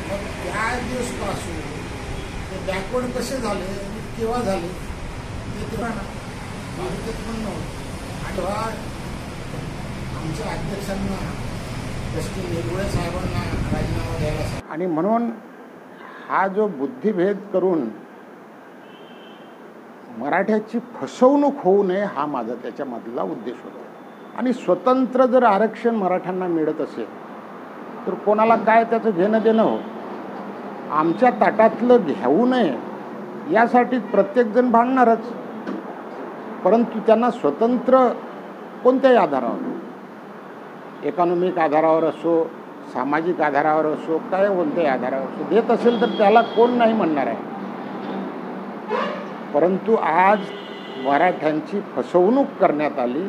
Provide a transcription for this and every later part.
मग त्या दिवसपासून ते बॅकवर्ड कसे झाले आणि केव्हा झाले ते तेव्हा ना बाकीचं पण नव्हतं. आठवा आमच्या अध्यक्षांना एस.टी. नेगुळे साहेबांना राजीनामा द्यायला सांगितलं. आणि म्हणून हा जो बुद्धिभेद करून मराठ्याची फसवणूक होऊ नये हा माझा त्याच्यामधला उद्देश होता. आणि स्वतंत्र जर आरक्षण मराठ्यांना मिळत असेल तर कोणाला काय त्याचं घेणं देणं हो. आमच्या ताटातलं घेऊ नये यासाठी प्रत्येकजण भांडणारच, परंतु त्यांना स्वतंत्र कोणत्याही आधारावर, इकॉनॉमिक आधारावर असो, सामाजिक आधारावर असो, काय कोणत्याही आधारावर असो देत असेल तर त्याला कोण नाही म्हणणार आहे. परंतु आज मराठ्यांची फसवणूक करण्यात आली.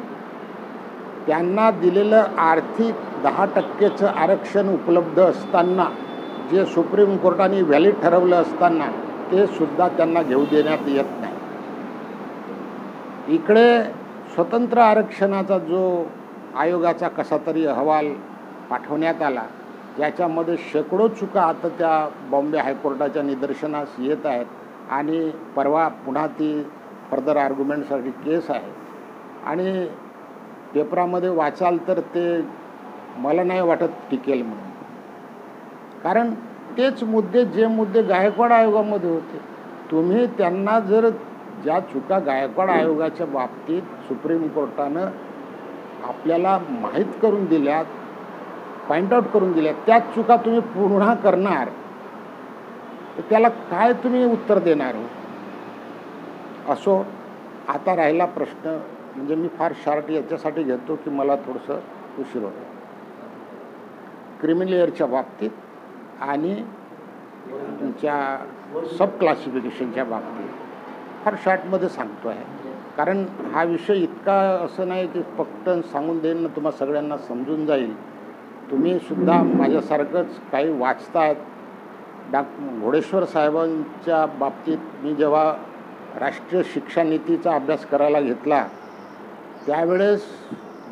त्यांना दिलेलं आर्थिक 10% आरक्षण उपलब्ध असताना, जे सुप्रीम कोर्टाने व्हॅलिड ठरवलं असताना, ते सुद्धा त्यांना घेऊ देण्यात येत नाही. इकडे स्वतंत्र आरक्षणाचा जो आयोगाचा कसा तरी अहवाल पाठवण्यात आला, ज्याच्यामध्ये शेकडो चुका आता त्या बॉम्बे हायकोर्टाच्या निदर्शनास येत आहेत आणि परवा पुन्हा ती फर्दर आर्ग्युमेंटसाठी केस आहे. आणि पेपरामध्ये वाचाल तर ते मला नाही वाटत टिकेल म्हणून, कारण तेच मुद्दे जे मुद्दे गायकवाड आयोगामध्ये होते. तुम्ही त्यांना जर ज्या चुका गायकवाड आयोगाच्या बाबतीत सुप्रीम कोर्टानं आपल्याला माहीत करून दिल्यात, पॉईंट आऊट करून दिल्यात, त्याच चुका तुम्ही पुन्हा करणार तर त्याला काय तुम्ही उत्तर देणार हो. असो, आता राहिला प्रश्न, म्हणजे मी फार शार्ट याच्यासाठी घेतो की मला थोडंसं उशीर होतो. क्रिमिलेअरच्या बाबतीत आणि तुमच्या सब क्लासिफिकेशनच्या बाबतीत फार शॉर्टमध्ये सांगतो आहे, कारण हा विषय इतका असं नाही की फक्त सांगून देईन ना तुम्हा सगळ्यांना समजून जाईल. तुम्ही सुद्धा माझ्यासारखंच काही वाचतायत. घोडेश्वर साहेबांच्या बाबतीत मी जेव्हा राष्ट्रीय शिक्षा नीतीचा अभ्यास करायला घेतला त्यावेळेस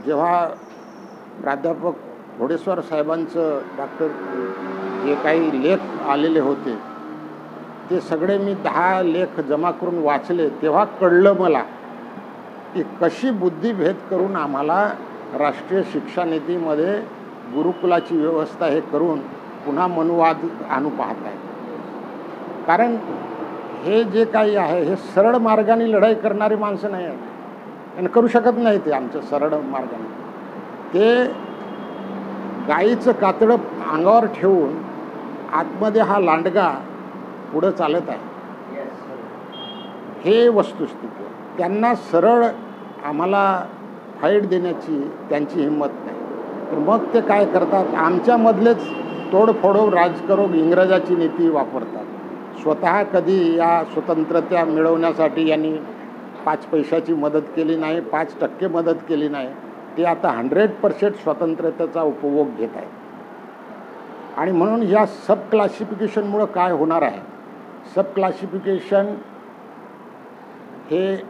जेव्हा प्राध्यापक घोडेश्वर साहेबांचं जे काही लेख आलेले होते ते सगळे मी 10 लेख जमा करून वाचले, तेव्हा कळलं मला की कशी बुद्धिभेद करून आम्हाला राष्ट्रीय शिक्षा नीतीमध्ये गुरुकुलाची व्यवस्था हे करून पुन्हा मनुवाद आणू पाहत आहे. कारण हे जे काही आहे हे सरळ मार्गाने लढाई करणारी माणसं नाही आहेत आणि करू शकत नाही. ते आमच्या सरळ मार्गाने ते गाईचं कातडं अंगावर ठेवून आतमध्ये हा लांडगा पुढं चालत आहे, हे वस्तुस्थिती. त्यांना सरळ आम्हाला फाईट देण्याची त्यांची हिंमत नाही. तर मग ते काय करतात, आमच्यामधलेच तोडफोड राजकारण इंग्रजाची नीती वापरतात. स्वतः कधी या स्वतंत्रता मिळवण्यासाठी यांनी 5 पैशाची मदत केली नाही, 5% मदत केली नाही. ते आता 100% स्वतंत्रतेचा उपभोग घेत आहे. आणि म्हणून ह्या सब क्लासिफिकेशनमुळं काय होणार आहे, सब क्लासिफिकेशन हे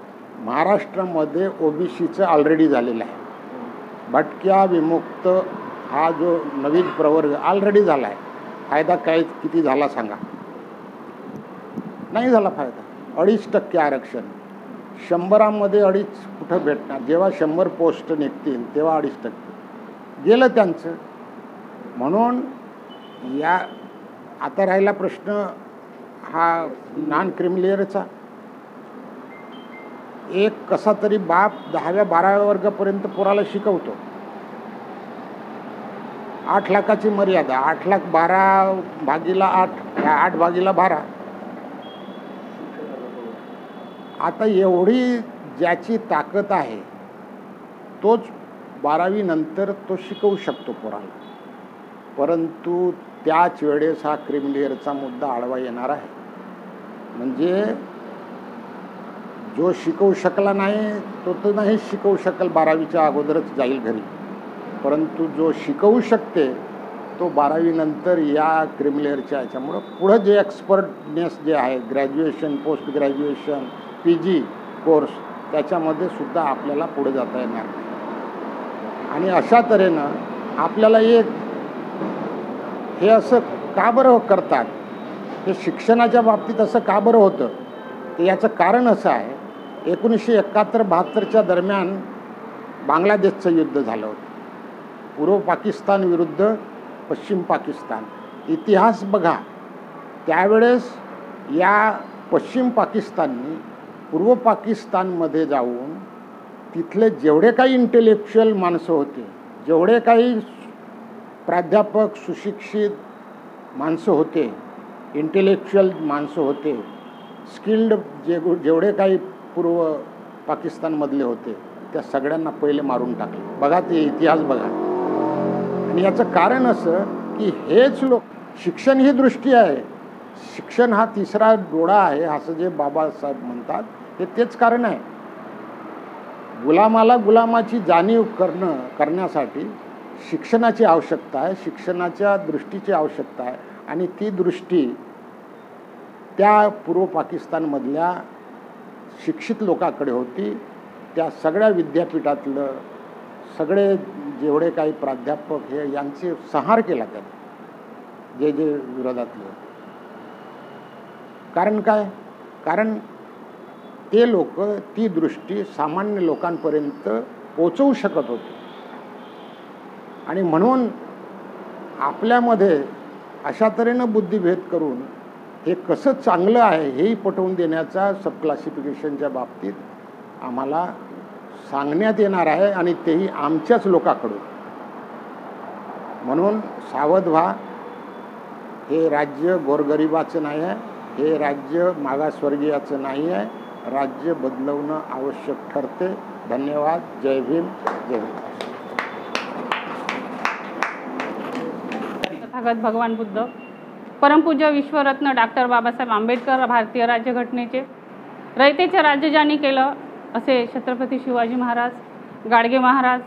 महाराष्ट्रामध्ये OBCचं ऑलरेडी झालेलं आहे. भटक्या विमुक्त हा जो नवीन प्रवर्ग ऑलरेडी झाला आहे. फायदा काय किती झाला सांगा? नाही झाला फायदा. 2.5% आरक्षण 100मध्ये 2.5 कुठं भेटणार? जेव्हा 100 पोस्ट निघतील तेव्हा 2.5% गेलं त्यांचं. म्हणून या आता राहिला प्रश्न हा नॉन क्रिमिलेअरचा. एक कसा तरी बाप 10व्या-12व्या वर्गापर्यंत पोराला शिकवतो. 8 लाखाची मर्यादा, 8 लाख 12/8, 8/12. आता एवढी ज्याची ताकद आहे तोच 12वी नंतर तो शिकवू शकतो पोराला. परंतु त्याच वेळेस हा क्रिमिलेअरचा मुद्दा आडवा येणार आहे. म्हणजे जो शिकवू शकला नाही तो तर नाही शिकवू शकेल, 12वीच्या अगोदरच जाईल घरी. परंतु जो शिकवू शकते तो 12वी नंतर या क्रिमिलेअरच्या ह्याच्यामुळं पुढं जे एक्सपर्टनेस जे आहे, graduation, post graduation, PG course, त्याच्यामध्ये सुद्धा आपल्याला पुढे जाता येणार नाही. आणि अशा तऱ्हेनं आपल्याला एक हे असं का बरं करतात, हे शिक्षणाच्या बाबतीत असं का बरं होतं, तर याचं कारण असं आहे, 1971-72च्या दरम्यान बांगलादेशचं युद्ध झालं होतं. पूर्व पाकिस्तान विरुद्ध पश्चिम पाकिस्तान. इतिहास बघा, त्यावेळेस या पश्चिम पाकिस्ताननी पूर्व पाकिस्तानमध्ये जाऊन तिथले जेवढे काही इंटेलेक्च्युअल माणसं होते, जेवढे काही प्राध्यापक सुशिक्षित माणसं होते, इंटेलेक्च्युअल माणसं होते, स्किल्ड जेवढे काही पूर्व पाकिस्तानमधले होते, त्या सगळ्यांना पहिले मारून टाकले. बघा ते इतिहास बघा. आणि याचं कारण असं की हेच लोक, शिक्षण ही दृष्टी आहे, शिक्षण हा तिसरा डोळा आहे असं जे बाबासाहेब म्हणतात, हे तेच कारण आहे. गुलामाला गुलामाची जाणीव करण्यासाठी शिक्षणाची आवश्यकता आहे, शिक्षणाच्या दृष्टीची आवश्यकता आहे. आणि ती दृष्टी त्या पूर्व पाकिस्तानमधल्या शिक्षित लोकांकडे होती. त्या सगळ्या विद्यापीठातलं सगळे जेवढे काही प्राध्यापक हे यांचे संहार केला त्याने, जे विरोधातले होते. कारण काय? कारण ते लोक ती दृष्टी सामान्य लोकांपर्यंत पोचवू शकत होते. आणि म्हणून आपल्यामध्ये अशा तऱ्हेनं बुद्धिभेद करून हे कसं चांगलं आहे हेही पटवून देण्याचा सब क्लासिफिकेशनच्या बाबतीत आम्हाला सांगण्यात येणार आहे, आणि तेही आमच्याच लोकांकडून. म्हणून सावध व्हा. हे राज्य गोरगरिबाचं नाही आहे, हे राज्य मागासवर्गीयाचं नाही आहे. राज्य बदलवणं आवश्यक ठरते. धन्यवाद. जय भीम. जय भीम. तथागत भगवान बुद्ध, परमपूज्य विश्वरत्न डॉक्टर बाबासाहेब आंबेडकर, भारतीय राज्यघटनेचे रयतेचे राज्य ज्यांनी केलं असे छत्रपती शिवाजी महाराज, गाडगे महाराज,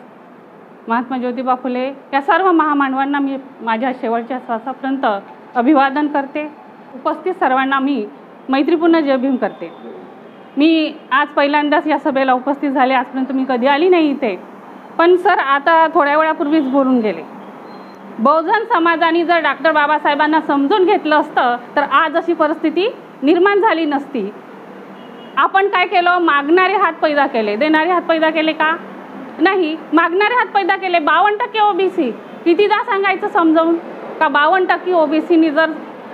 महात्मा ज्योतिबा फुले या सर्व महामानवांना मी माझ्या शेवटच्या श्वासापर्यंत अभिवादन करते. उपस्थित सर्वांना मी मैत्रीपूर्ण जय भीम करते. मी आज पहिल्यांदाच या सभेला उपस्थित झाले. आजपर्यंत मी कधी आली नाही इथे, पण सर आता थोड्या वेळापूर्वीच बोलून गेले. बहुजन समाजाने जर डॉक्टर बाबासाहेबांना समजून घेतलं असतं तर आज अशी परिस्थिती निर्माण झाली नसती. आपण काय केलं? मागणारे हात पैदा केले, देणारे हात पैदा केले का? नाही, मागणारे हात पैदा केले. 52% ओबीसी, कितीदा सांगायचं समजावून का 52% ओबीसीनी जर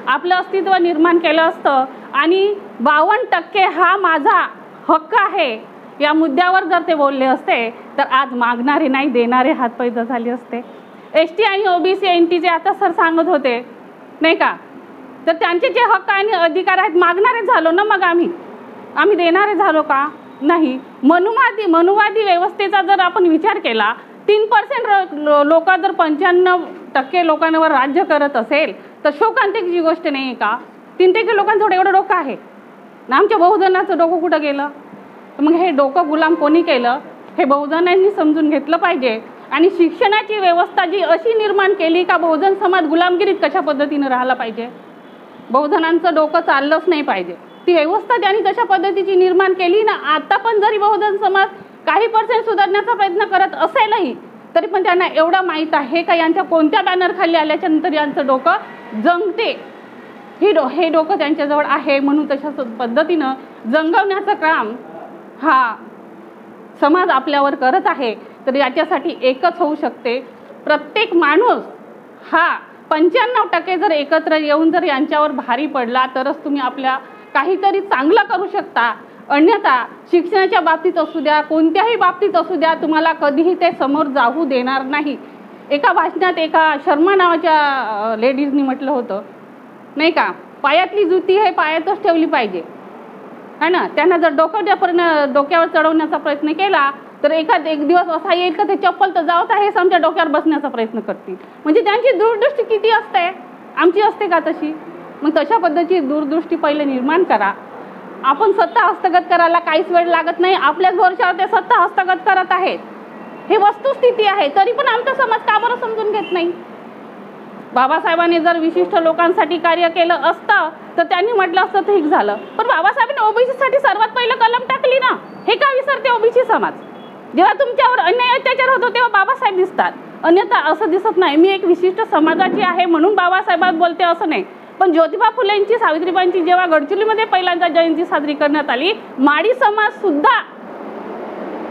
आपलं अस्तित्व निर्माण केलं असतं आणि 52% हा माझा हक्क आहे या मुद्द्यावर जर ते बोलले असते तर आज मागणारे नाही देणारे हात पैदा झाले असते. एसटी आणि ओबीसी एनटीचे आता सर सांगत होते नाही का, तर त्यांचे जे हक्क आणि अधिकार आहेत मागणारे झालो ना, मग आम्ही देणारे झालो का? नाही. मनुवादी व्यवस्थेचा जर आपण विचार केला, 3% लोक जर 95% लोकांवर राज्य करत असेल तर शोकांतिकची गोष्ट नाही आहे का? 3% लोकांचं एवढं डोकं आहे ना, आमच्या बहुजनाचं डोकं कुठं गेलं? मग हे डोकं गुलाम कोणी केलं हे बहुजनांनी समजून घेतलं पाहिजे. आणि शिक्षणाची व्यवस्था जी अशी निर्माण केली का बहुजन समाज गुलामगिरीत कशा पद्धतीने राहिला पाहिजे, बहुजनांचं डोकं चाललंच नाही पाहिजे. ती व्यवस्था त्यांनी तशा पद्धतीची निर्माण केली ना. आता पण जरी बहुजन समाज काही % सुधारण्याचा प्रयत्न करत असेलही तरी पण त्यांना एवढं माहीत आहे का यांच्या कोणत्या बॅनर खाली आल्याच्या नंतर यांचं डोकं जंगते. हे डोकं त्यांच्याजवळ आहे, म्हणून तशा पद्धतीनं जंगवण्याचं काम हा समाज आपल्यावर करत आहे. तर याच्यासाठी एकच होऊ शकते, प्रत्येक माणूस हा 95% जर एकत्र येऊन जर यांच्यावर भारी पडला तरच तुम्ही आपल्या काहीतरी चांगलं करू शकता. अन्यथा शिक्षणाच्या बाबतीत असू द्या, कोणत्याही बाबतीत असू द्या, तुम्हाला कधीही ते समोर जाऊ देणार नाही. एका भाषणात एका शर्मा नावाच्या लेडीजनी म्हटलं होतं नाही का, पायातली जुती हे पायातच ठेवली पाहिजे है ना. त्यांना जर डोक्यावर चढवण्याचा प्रयत्न केला तर एक दिवस असा येईल का ते चप्पल तर जावत आहे आमच्या डोक्यावर बसण्याचा प्रयत्न करतील. म्हणजे त्यांची दूरदृष्टी किती असते, आमची असते का तशी? मग तशा पद्धतीची दूरदृष्टी पहिले निर्माण करा. आपण सत्ता हस्तगत करायला काहीच वेळ लागत नाही. आपल्याच वर्षावर ते सत्ता हस्तगत करत आहेत, हे वस्तुस्थिती आहे. तरी पण आमचा समाज का बरं समजून घेत नाही? बाबासाहेबांनी जर विशिष्ट लोकांसाठी कार्य केलं असतं तर त्यांनी म्हटलं असतं ठीक झालं, पण बाबासाहेबांनी ओबीसीसाठी सर्वात पहिलं कलम टाकली ना. हे का विसरते ओबीसी समाज? जेव्हा तुमच्यावर अन्याय अत्याचार होतो तेव्हा बाबासाहेब दिसतात, अन्यथा असं दिसत नाही मी एक विशिष्ट समाजाची आहे म्हणून बाबासाहेबात बोलते असं नाही. पण ज्योतिबा फुलेंची सावित्रीबाईंची जेव्हा गडचिरोलीमध्ये पहिल्यांदा जयंती साजरी करण्यात आली, माडी समाज सुद्धा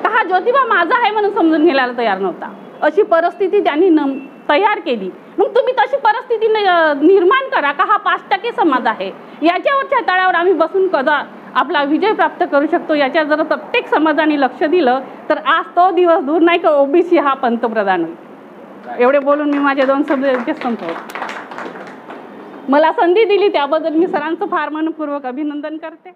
हा ज्योतिबा माझा आहे म्हणून समजून घ्यायला तयार नव्हता. अशी परिस्थिती त्यांनी तयार केली. मग तुम्ही तशी परिस्थिती निर्माण करा का हा 5% समाज आहे, याच्यावरच्या तळावर आम्ही बसून कदा आपला विजय प्राप्त करू शकतो. याच्या जर प्रत्येक समाजाने लक्ष दिलं तर आज तो दिवस दूर नाही का ओबीसी हा पंतप्रधान होईल. एवढे बोलून मी माझे 2 शब्द इतकेच संपवतो. मला संधी दिली त्याबद्दल मी सरांचं फार मनपूर्वक अभिनंदन करते.